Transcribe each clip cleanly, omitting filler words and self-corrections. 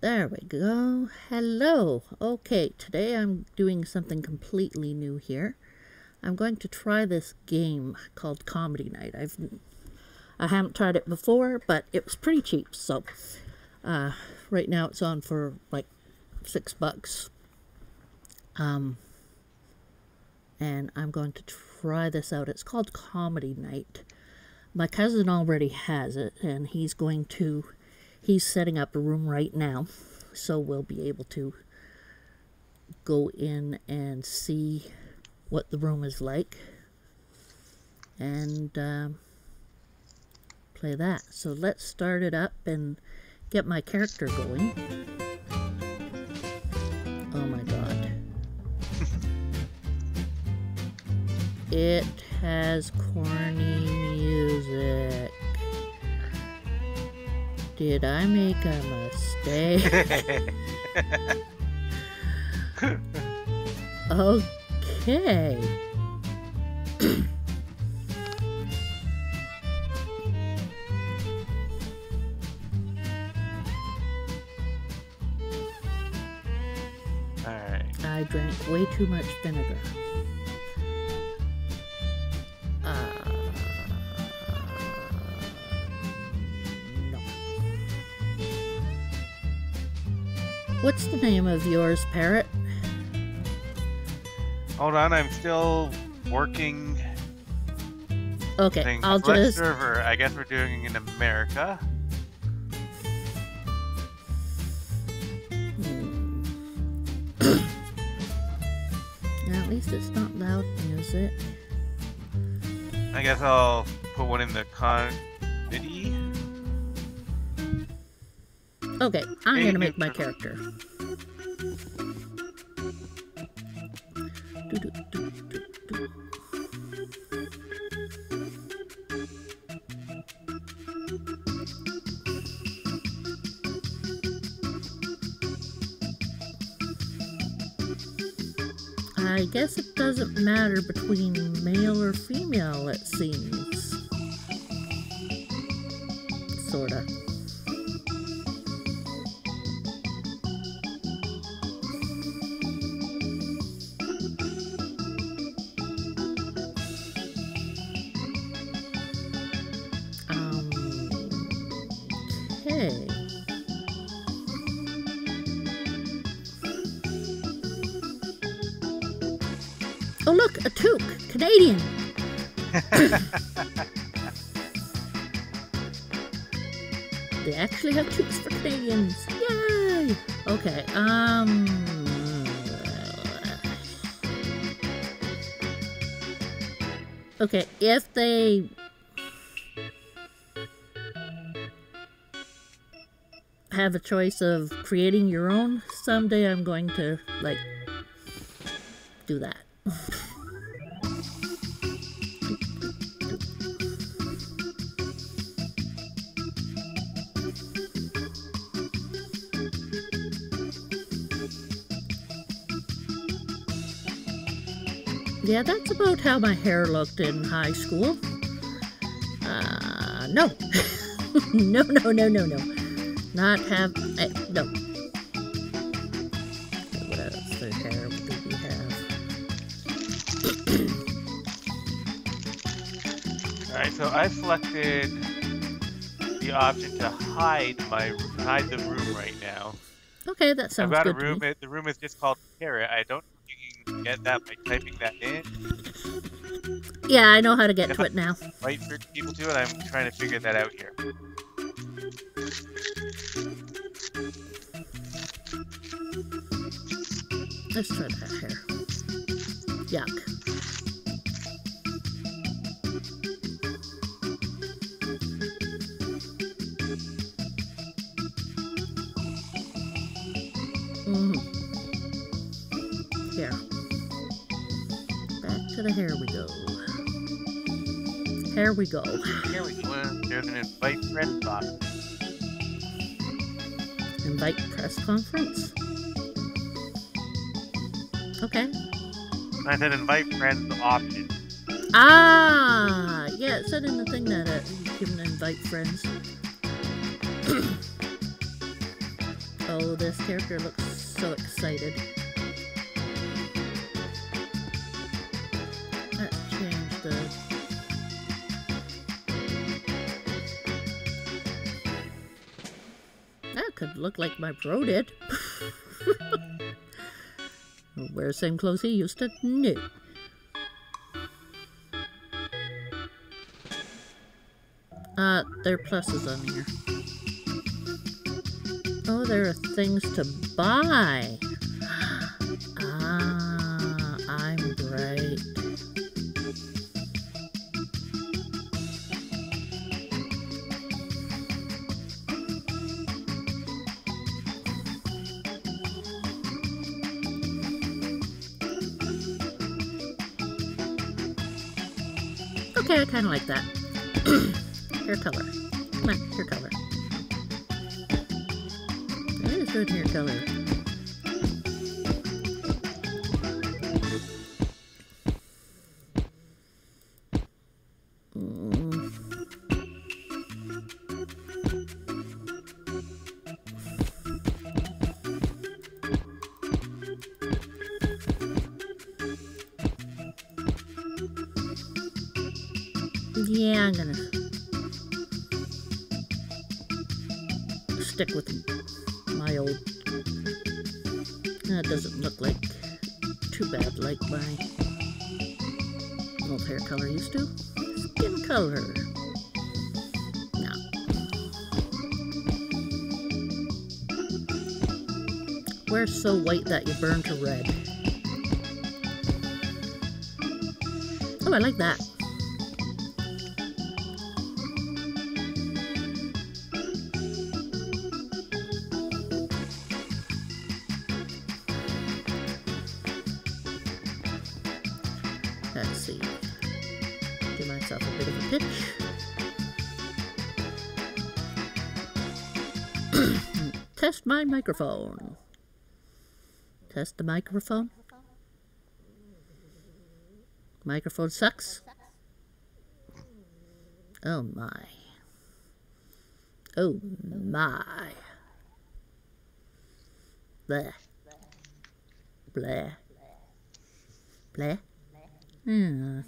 There we go. Hello. Okay, today I'm doing something completely new here. I'm going to try this game called Comedy Night. I haven't tried it before, but it was pretty cheap, so right now it's on for like $6. And I'm going to try this out. It's called Comedy Night. My cousin already has it, and he's setting up a room right now, so we'll be able to go in and see what the room is like and play that. So let's start it up and get my character going. Oh my god. It has corny music. Did I make a mistake? Okay. Alright. I drank way too much vinegar. No. What's the name of yours, Parrot? Hold on, I'm still working. Okay, I'll Select just... server. I guess we're doing it in America. Now, at least it's not loud music. I guess I'll put one in the comedy. Okay, I'm gonna make my character. I guess it doesn't matter between male or female, it seems. Sorta. Okay. Oh look, a toque! Canadian! They actually have toques for Canadians! Yay! Okay, okay, if they... have a choice of creating your own, someday I'm going to, like, do that. Yeah, that's about how my hair looked in high school. No. No. Not have... no. What else for hair do we have? Alright, so I selected the option to hide the room right now. Okay, that sounds I've got good a room. to me. The room is just called Parrot. I don't know if you can get that by typing that in. Yeah, I know how to get to it now. Wait for people to it. I'm trying to figure that out here. Let's try that hair. Yuck. Here. Back to the hair we go. Here we go. Here we go. There's an invite press option. Invite press conference? Okay. I said invite friends option. Ah, yeah, it said in the thing that you can invite friends. Oh, this character looks so excited. Let's change the... That could look like my bro did. Wear the same clothes he used to? No. There are pluses on here. Oh, there are things to buy. Ah, I'm bright. Okay, I kind of like that. Hair color. Come on, hair color. That is good hair color. Yeah, I'm gonna stick with my old. That doesn't look like too bad like my old hair color used to. Skin color. No. Wear so white that you burn to red. Oh, I like that. Let's see. Give myself a bit of a pitch. Test my microphone. Test the microphone. Microphone sucks. Oh my. Oh my. Bleh. Bleh. Bleh. Yeah.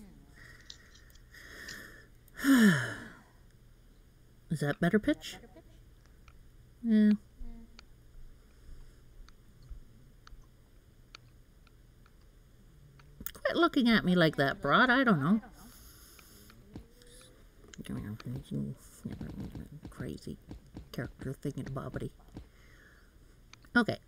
Is that better pitch? Yeah. Quit looking at me like that, Broad. I don't know. Crazy character thingy-bobbity. Okay.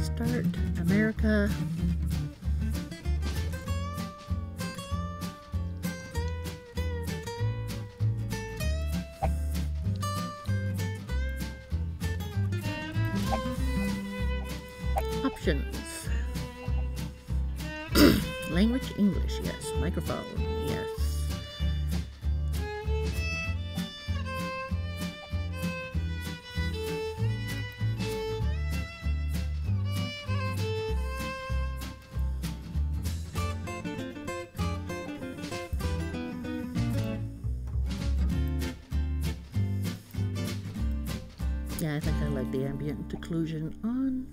Start America. Options. Language English, yes. Microphone, yes. Yeah, I think I like the ambient occlusion on.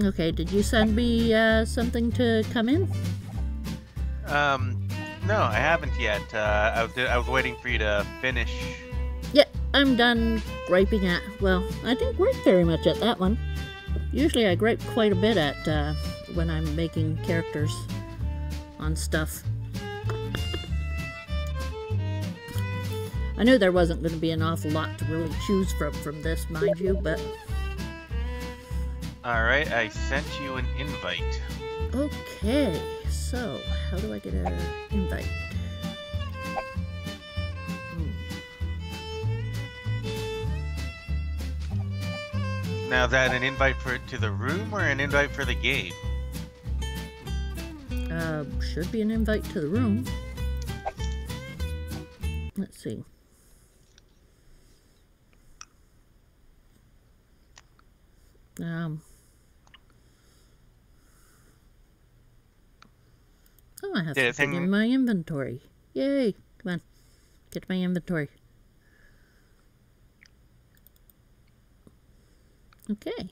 Okay, did you send me something to come in? No, I haven't yet. I was waiting for you to finish. Yeah, I'm done griping at, well, I didn't gripe very much at that one. Usually I gripe quite a bit at when I'm making characters on stuff. I knew there wasn't going to be an awful lot to really choose from this, mind you, but... Alright, I sent you an invite. Okay, so how do I get an invite? Now, is that an invite to the room or an invite for the game? Should be an invite to the room. Let's see. Oh, I have Did it something in send? my inventory. Yay! Come on, get my inventory. Okay.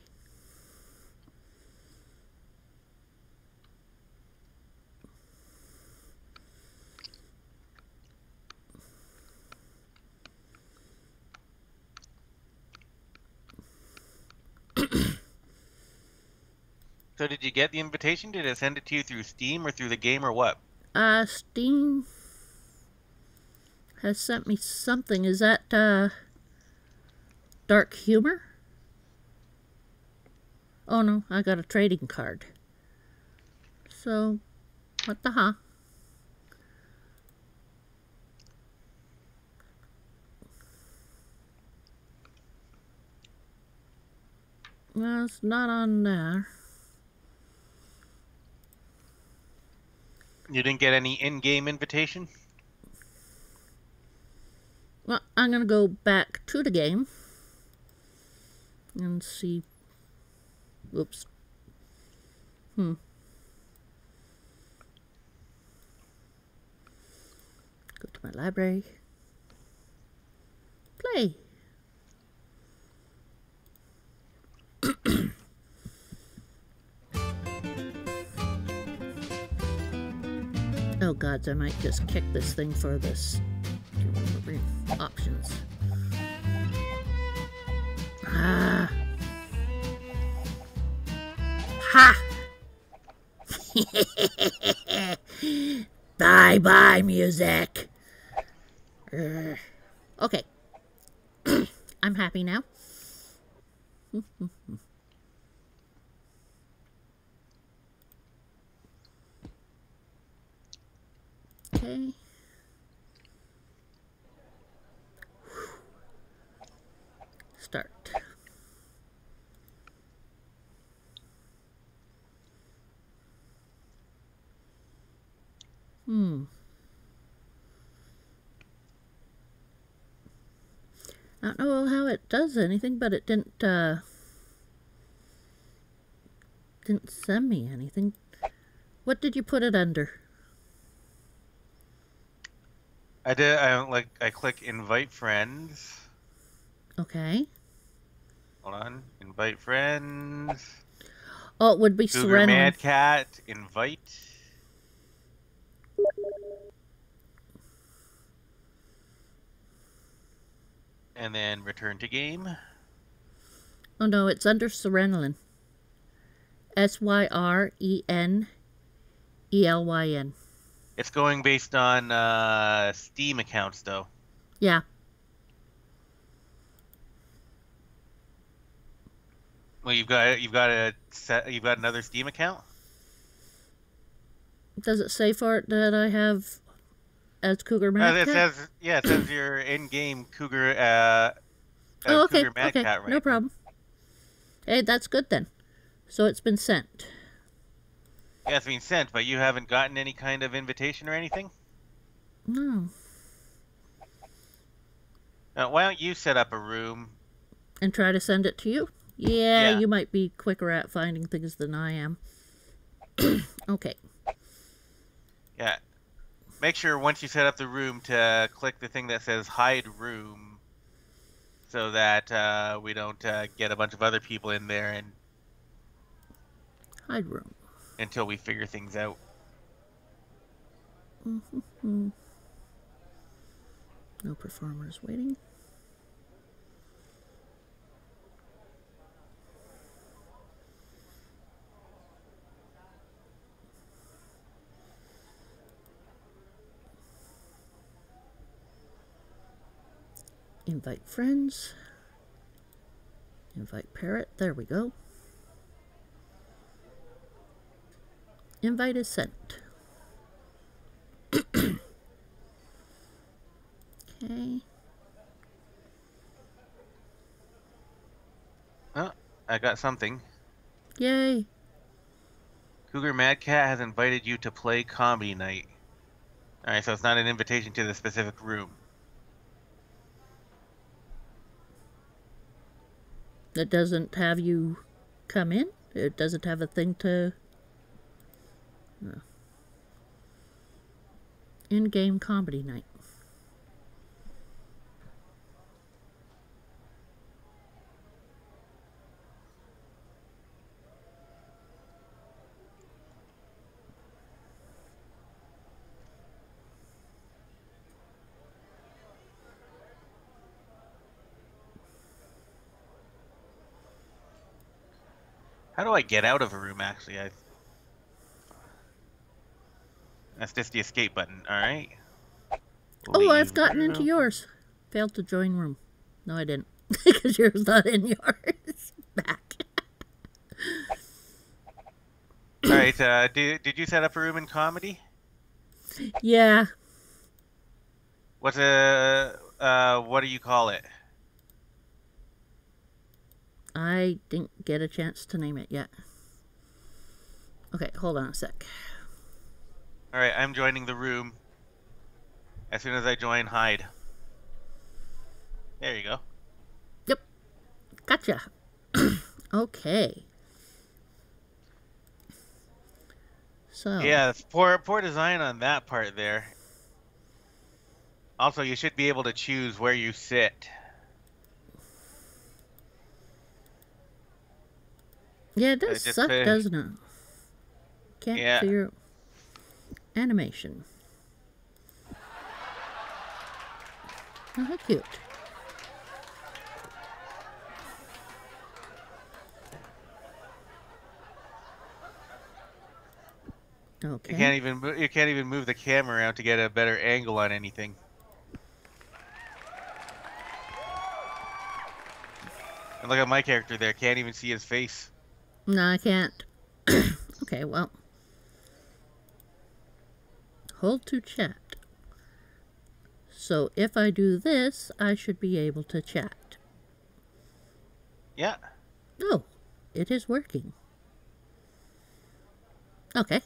So did you get the invitation? Did it send it to you through Steam or through the game or what? Steam has sent me something. Is that, Dark Humor? Oh no, I got a trading card. So, what the huh? Well, it's not on there. You didn't get any in-game invitation? Well, I'm gonna go back to the game and see. Oops. Go to my library. Play. Oh gods, I might just kick this thing for this. Options. Ah. Ha! Bye bye, music. Okay. I'm happy now. Okay. Start. I don't know how it does anything, but it didn't send me anything. What did you put it under? I did. I click invite friends. Okay. Hold on. Invite friends. Oh, it would be Cougar Serenlin. Mad Cat. Invite. And then return to game. Oh no, it's under Serenlin. Syrenelyn. It's going based on Steam accounts though. Yeah. Well, you've got another Steam account. Does it say for it that I have as Cougar Mad It Cat? says it says your in-game Cougar Oh, okay. Cougar Mad Okay. Cat right No problem. Hey, that's good then. So it's been sent. Yeah, it's been sent, but you haven't gotten any kind of invitation or anything? No. Why don't you set up a room? And try to send it to you? Yeah, Yeah. you might be quicker at finding things than I am. Okay. Yeah. Make sure once you set up the room to click the thing that says hide room so that we don't get a bunch of other people in there and Hide room. until we figure things out. No performers waiting. Invite friends. Invite Parrot. There we go. Invite is sent. Okay. Oh, I got something. Yay. Cougar Mad Cat has invited you to play comedy night. Alright, so it's not an invitation to the specific room. That doesn't have you come in. It doesn't have a thing to... No. In-game comedy night. How do I get out of a room, actually? That's just the escape button. Alright. Oh, I've gotten into yours. Failed to join room. No, I didn't. Because yours not in yours. Back. Alright, did you set up a room in comedy? Yeah. What do you call it? I didn't get a chance to name it yet. Okay, hold on a sec. Alright, I'm joining the room. As soon as I join, hide. There you go. Yep. Gotcha. Okay. So. Yeah, poor design on that part there. Also, you should be able to choose where you sit. Yeah, it does suck, doesn't it? Can't figure out animation. Oh, how cute. Okay. You can't even move the camera around to get a better angle on anything. And look at my character there. Can't even see his face. No, I can't. Okay, well. Hold to chat. So if I do this, I should be able to chat. Yeah. Oh, it is working. Okay.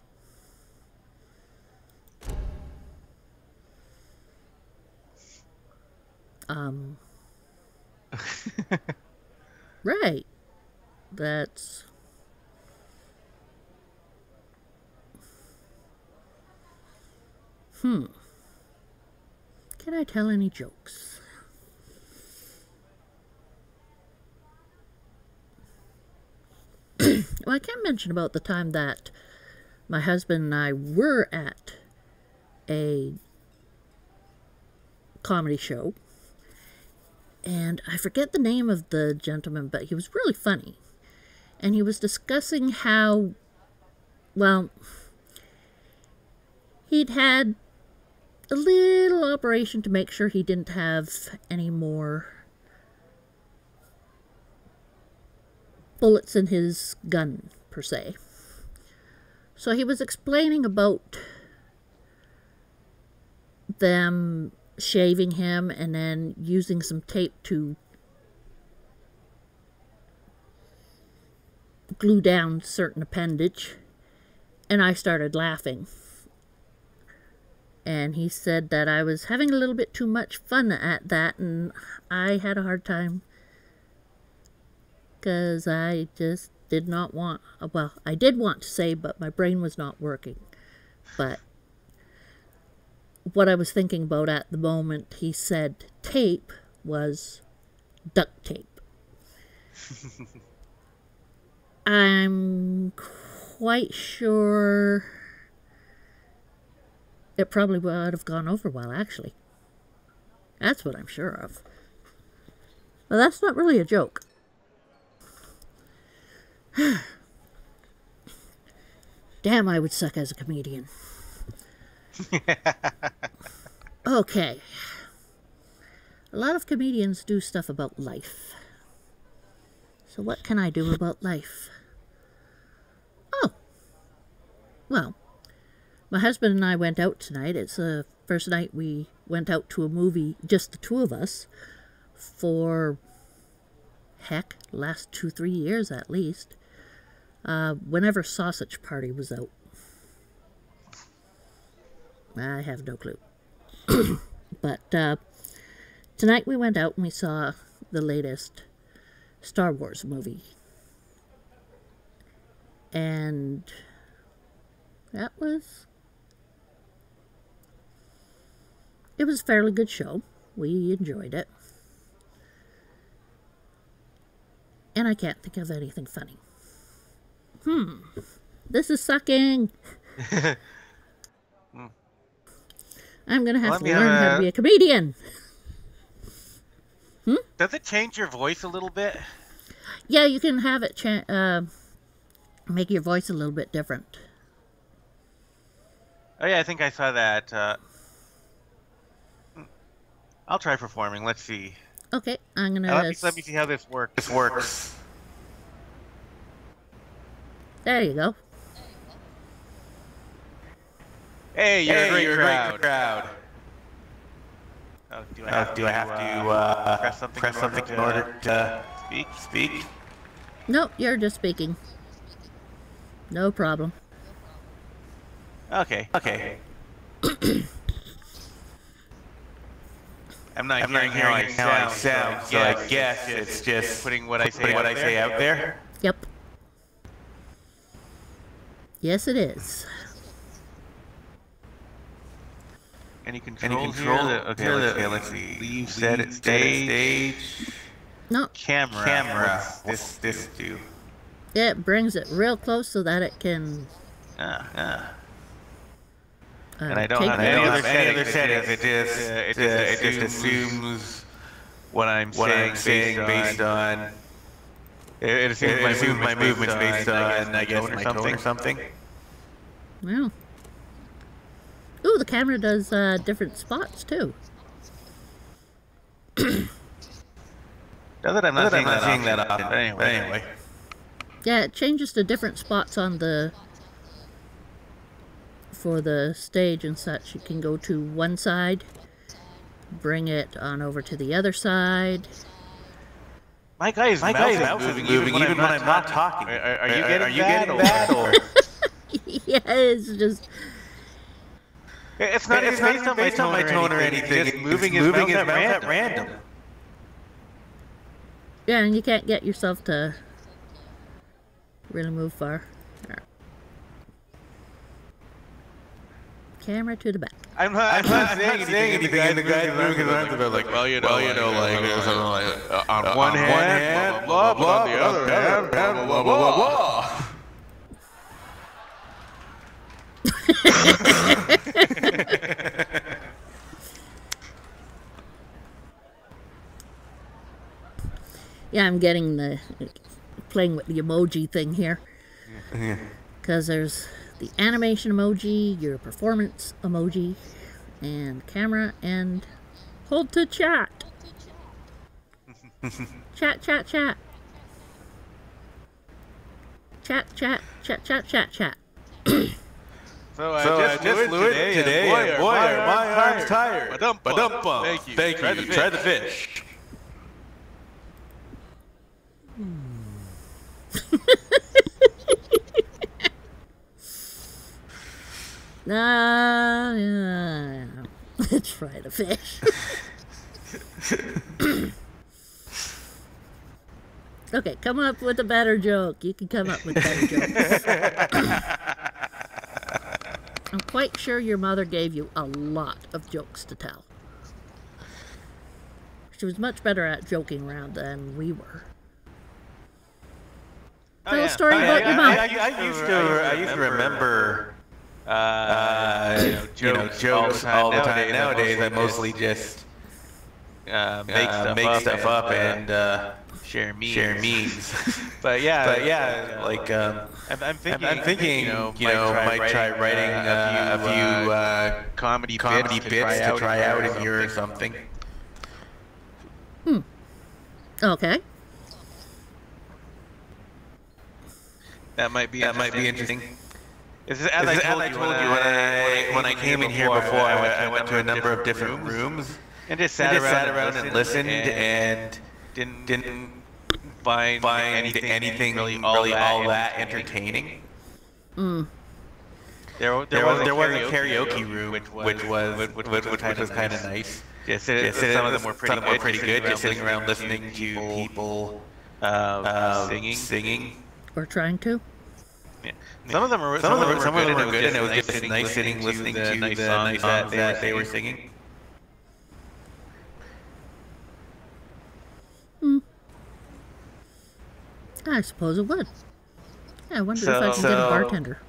Right. That's... Can I tell any jokes? Well, I can mention about the time that my husband and I were at a comedy show. And I forget the name of the gentleman, but he was really funny. And he was discussing how, well, he'd had a little operation to make sure he didn't have any more bullets in his gun, per se. So he was explaining about them shaving him and then using some tape to glue down certain appendage, and I started laughing. And he said that I was having a little bit too much fun at that, and I had a hard time because I just did not want, well, I did want to say, but my brain was not working. But what I was thinking about at the moment he said tape was duct tape. I'm quite sure it probably would have gone over well, actually. That's what I'm sure of. Well, that's not really a joke. Damn, I would suck as a comedian. Okay. A lot of comedians do stuff about life. So what can I do about life? Oh. Well, my husband and I went out tonight. It's the first night we went out to a movie, just the two of us, for, heck, last 2-3 years at least. Whenever Sausage Party was out. I have no clue. But tonight we went out and we saw the latest Star Wars movie. And it was a fairly good show. We enjoyed it. And I can't think of anything funny. This is sucking. I'm going to have to learn how to be a comedian. Does it change your voice a little bit? Yeah, you can have it make your voice a little bit different. Oh yeah, I think I saw that. I'll try performing. Let's see. Okay, I'm gonna. Let me see how this works. This works. There you go. Hey, you're a great crowd. Do I have to press something in order to speak? Nope, you're just speaking. No problem. Okay. I'm not hearing how I sound, so I guess it's just putting what I say out there. Yep. Yes, it is. Any control here? Okay, let's see. Leave set at stage. No. Camera. What's this do? It brings it real close so that it can. And I don't have any other settings. It just assumes what I'm saying based on. It assumes my movements based on, I guess, my tone or something. Well. Ooh, the camera does different spots too. I'm not seeing that often. But anyway. Yeah, it changes to different spots on for the stage and such. You can go to one side, bring it on over to the other side. My guy's mouth is moving even when I'm not talking. Are you getting that? Or? Yeah, it's just. It's not based on my tone or anything. It's moving his mouth at random. Yeah, and you can't get yourself to really move far. Right. Camera to the back. I'm not saying anything, and the guy's moving his arms about like, well, you know, like on one hand, blah, blah, on the other hand, blah, blah, blah, blah. Yeah, I'm getting playing with the emoji thing here. Because there's the animation emoji, your performance emoji, and camera, and hold to chat. Chat. Chat. So I just flew it today, and boy, are my arms tired. Ba-dum-bum. Thank you. Try the fish. Try the fish. Okay, come up with a better joke. You can come up with better jokes. I'm quite sure your mother gave you a lot of jokes to tell. She was much better at joking around than we were. Tell a story about your mom. I used to remember jokes all the time. Nowadays, I mostly just make stuff up and share memes. But yeah, like I'm thinking, might try writing a few comedy bits to try out in here or something. Okay. That might be interesting. As I told you when I came in here before, I went to a number of different rooms and just sat around and listened and didn't find anything really all that entertaining. There was a karaoke room which was kind of nice. Some of them were pretty good. Just sitting around listening to people singing. Or trying to. Yeah. Some of them were good, and it was just nice sitting listening to the nice songs that they were singing. I suppose it would. Yeah, I wonder if I can get a bartender.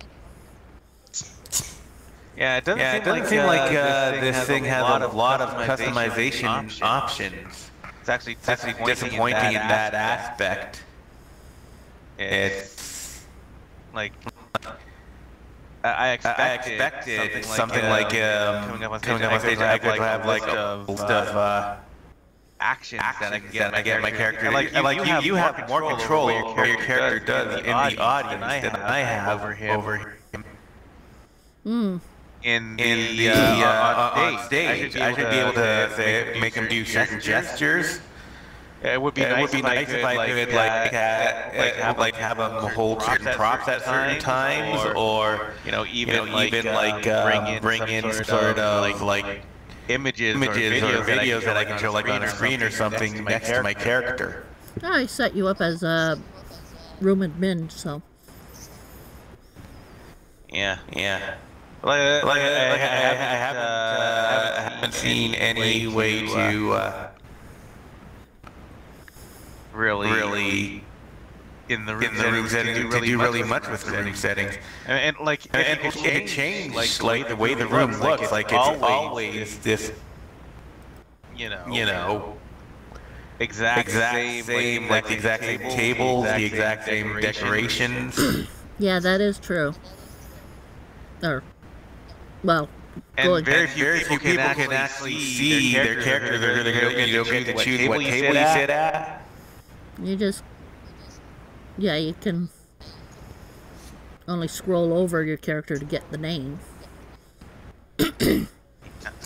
Yeah, it doesn't seem like this thing has a lot of customization options. It's actually disappointing in that aspect. It's like I expected something like coming up on stage. I could have like a list of actions that I can get my character. And you have more control over what your character does in the audience than I have over him. In the on stage, I should be able to say, make him do certain gestures. It would be nice if I could have him hold certain props at certain times, or even bring in sort of like images or videos that I can show like on a screen or something next to my character. I set you up as a room admin, so. Yeah. I haven't seen any way to really in the room setting to do really much with the room settings. And it changed like the way the room looks. Like it's always this, exact same like the exact same tables, the exact same decorations. Yeah, that is true. Well, and very few people can actually see their character. They're going to choose what table you sit at. You just, you can only scroll over your character to get the name.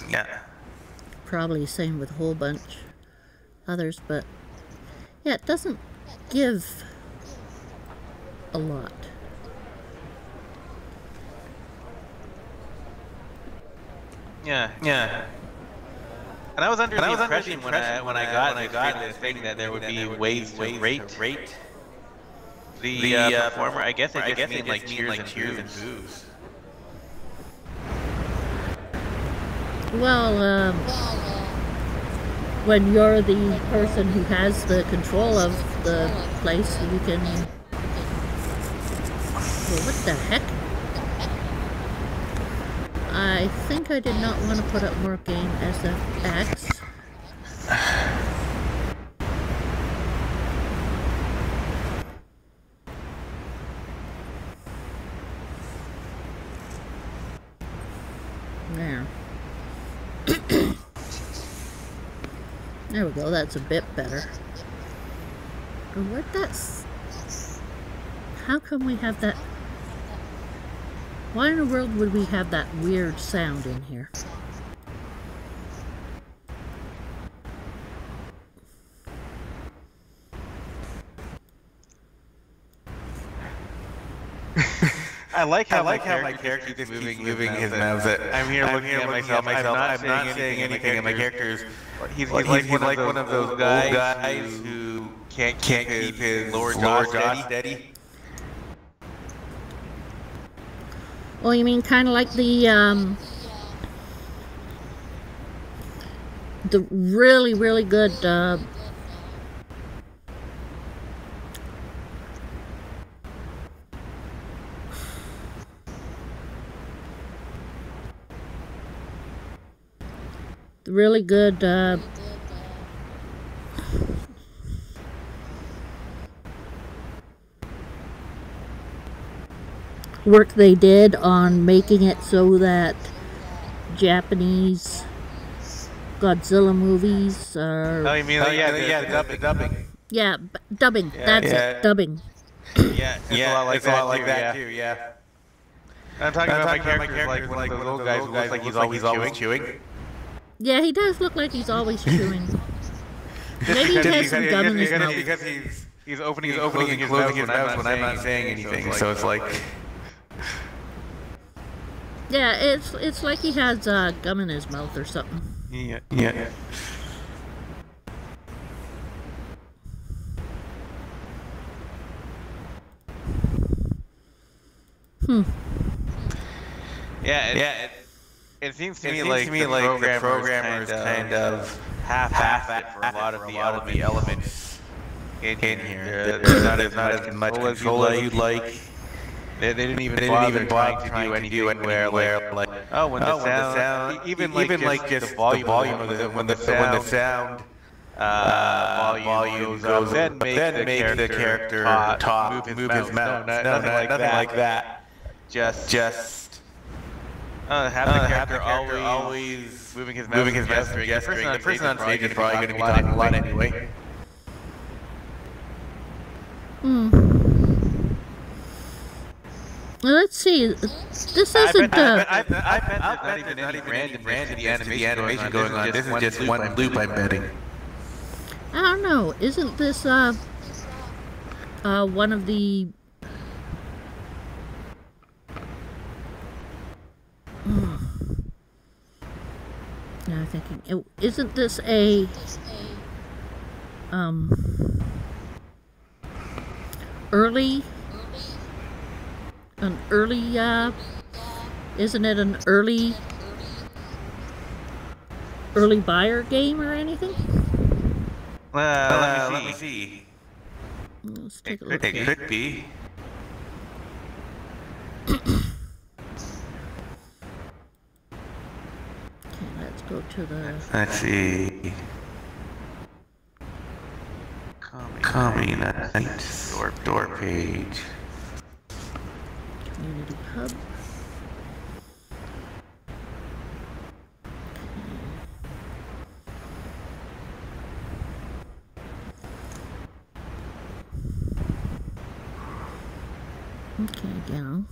Yeah. Probably the same with a whole bunch others, but yeah, it doesn't give a lot. Yeah. And I was under the impression when I got this thing that there would be ways to rate the performer. I guess it just means like cheers and boos. Well, when you're the person who has the control of the place, you can. Well, what the heck? I think I did not want to put up more game SFX. There. There we go, that's a bit better. What that's... How come we have that... Why in the world would we have that weird sound in here? I like how my character keeps moving his mouth. I'm here looking at myself. I'm not saying anything, and my character's he's like one of those guys who can't keep his lower jaw steady. Oh, you mean kind of like the really, really good, work they did on making it so that Japanese Godzilla movies are... Oh, you mean the dubbing? Yeah, dubbing. That's it. Dubbing. Yeah, it's a lot like that too. Yeah. I'm talking about my character like one of those old guys who looks like he's always chewing. Yeah, he does look like he's always chewing. Maybe he has some gum in his mouth. Because he's opening and closing his mouth when I'm not saying anything. So it's like... Yeah, it's like he has gum in his mouth or something. Yeah. Yeah, it seems to me like the programmers kind of half-assed it for a lot of the elements in here. They're not as much control as you'd like. They didn't even bother trying to do anything where like, oh, when the sound, even like just the volume of when the sound volume goes up, then make the character talk, move his mouth. No, nothing like that. Just have the character always moving his mouth and gesturing. The person on stage is probably going to be talking a lot anyway. Let's see. This isn't. I bet there's not even any randomness to the animation going on. This is just one loop, I'm betting. I don't know. Isn't this one of the? Now I'm thinking. Isn't this a early? An early, isn't it an early buyer game or anything? Let me see. Let's take a look. It could be. Okay, let's go to the... Let's see. Comedy Night door page. Community Hub. Okay, again.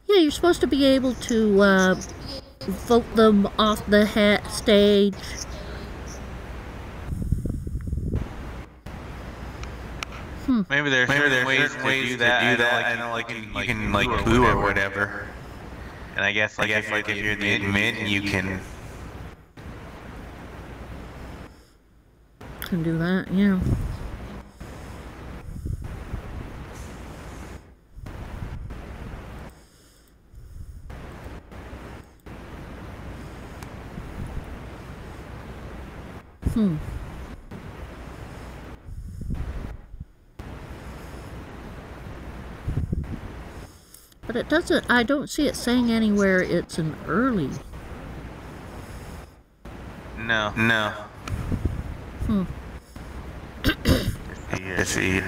Yeah, you're supposed to be able to vote them off the stage. Maybe there's certain ways to do that. I know, like you can like boo or whatever. And I guess if you're the admin, you can do that. Yeah. But it doesn't, I don't see it saying anywhere it's an early. No. Let's see.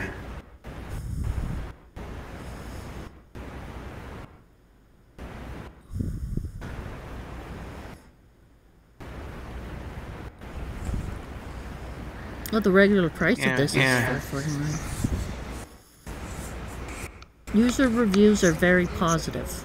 Well, the regular price of this is $4.49. User reviews are very positive.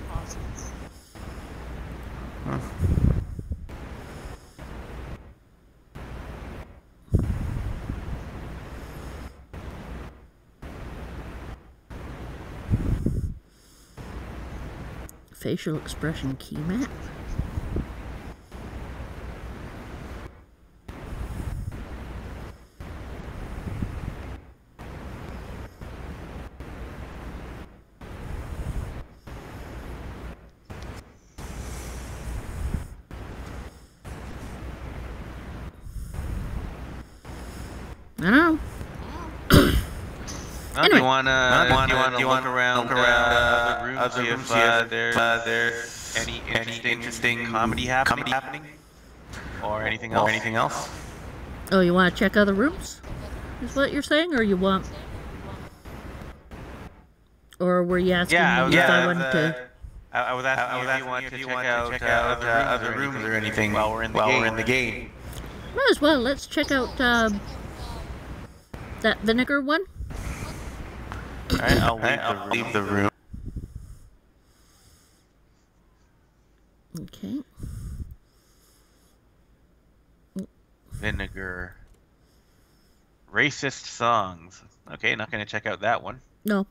Facial expression key map. I don't know. Anyway. Do you wanna look around other rooms, see if there's any interesting comedy happening? Or anything else? Oh, you want to check other rooms? Is what you're saying? Or you want... Or were you asking me if I wanted to... I was asking if you want to check out other rooms or anything while we're in the game. Might as well. Let's check out that vinegar one. Alright, I'll leave the room. Okay. Vinegar. Racist songs. Okay, not going to check out that one. No.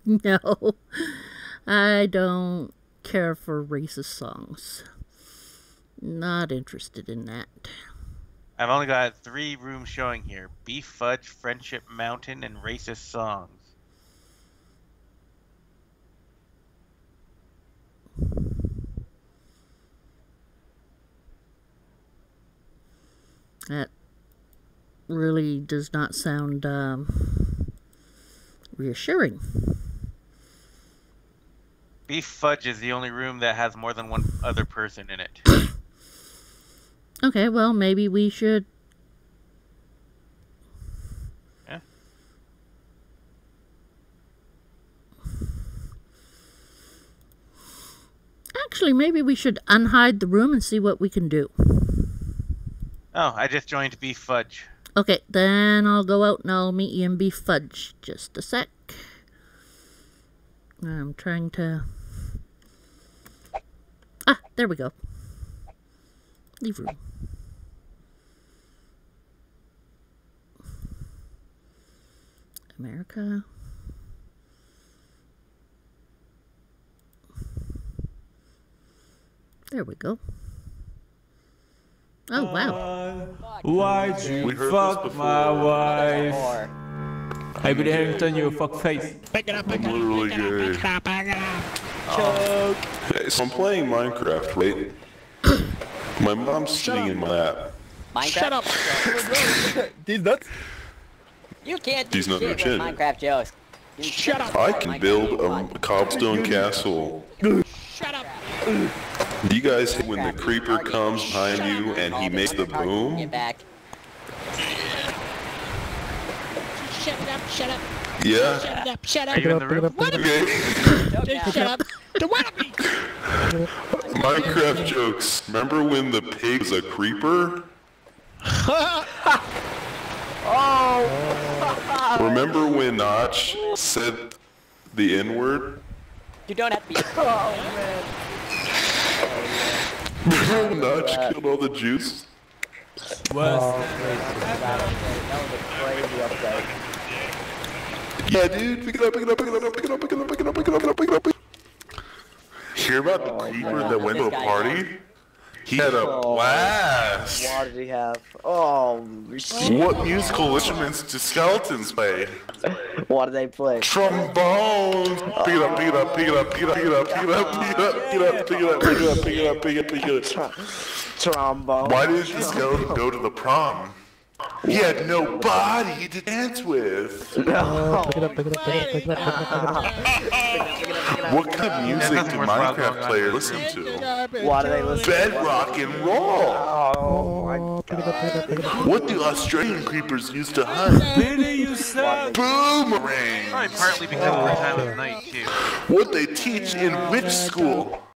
No. I don't care for racist songs. Not interested in that. I've only got 3 rooms showing here. Beef Fudge, Friendship Mountain, and Racist Songs. That really does not sound reassuring. Beef Fudge is the only room that has more than one other person in it. Okay, well, maybe we should... Yeah. Actually, maybe we should unhide the room and see what we can do. Oh, I just joined Beef Fudge. Okay, then I'll go out and I'll meet you in Beef Fudge. Just a sec. I'm trying to... Ah, there we go. Leave room. America. There we go. Oh, wow. Why'd you fuck my wife? Hey, Billy Harrington, you fuck face. I'm literally gay. Hey, so I'm playing Minecraft, right? My mom's sitting in my lap. Minecraft? Shut up! These nuts? You can't do These nuts shit are with chin. Minecraft jokes. Shut up! I can build a cobblestone castle. Shut up! Do you guys hate when the creeper comes behind you and he makes the boom? Get back. Shut up! Shut up! Yeah. Shut up! Shut up! Are you in the room? Okay. Joke Shut now. up! The wannabe! Minecraft jokes. Remember when the pig was a creeper? Remember when Notch said the N-word? You don't have to be. Remember when Notch killed all the Jews? Yeah, dude, pick it up, pick it up, pick it up, pick it up, pick it up, pick it up, pick it up, pick it up, pick it up, pick it up. Hear about the creeper that went to a party? He had a blast. What did he have? Oh, shit. What musical instruments do skeletons play? What did they play? Trombones. Pick it up, pick it up, pick it up, pick it up, pick it up, pick it up, pick it up, pick it up, pick it up, pick it up, pick it up, pick it up. Trombone. Why didn't the skeleton go to the prom? He had no body to dance with. No. What kind of music do Minecraft players listen to? What do they listen to? Bedrock and roll. Oh my god. What do Australian creepers use to hunt? Billy, you suck! Boomerangs. Probably partly because of the time of night, too. What they teach in witch school?